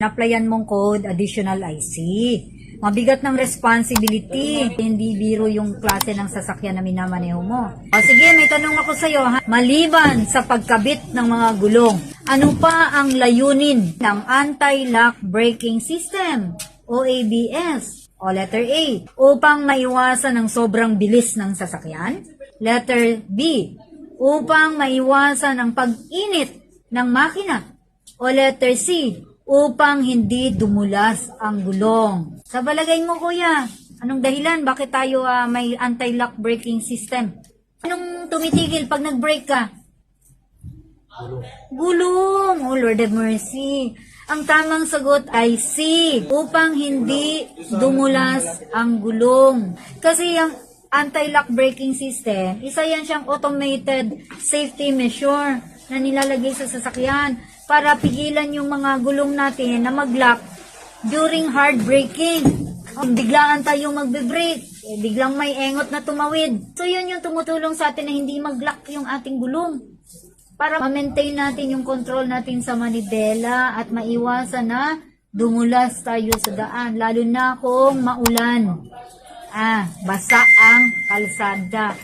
Applyan mong code, additional IC. Mabigat ng responsibility. Hindi biro yung klase ng sasakyan na minamaneho mo. O sige, may tanong ako sa'yo. Ha? Maliban sa pagkabit ng mga gulong, ano pa ang layunin ng anti-lock braking system o ABS? O letter A, upang maiwasan ang sobrang bilis ng sasakyan. Letter B, upang maiwasan ang pag-init ng makina. O letter C, upang hindi dumulas ang gulong. Sa balagay mo, kuya, anong dahilan? Bakit tayo may anti-lock braking system? Anong tumitigil pag nag-brake ka? Gulong. Oh, Lord have mercy. Ang tamang sagot ay C, upang hindi dumulas ang gulong. Kasi yung anti-lock braking system, isa yan siyang automated safety measure na nilalagay sa sasakyan para pigilan yung mga gulong natin na mag-lock during hard braking. Biglaan tayong magbe-brake, biglang may engot na tumawid. So yun yung tumutulong sa atin na hindi mag-lock yung ating gulong. Para ma-maintain natin yung control natin sa manibela at maiwasan na dumulas tayo sa daan. Lalo na kung maulan. Basa ang kalsada.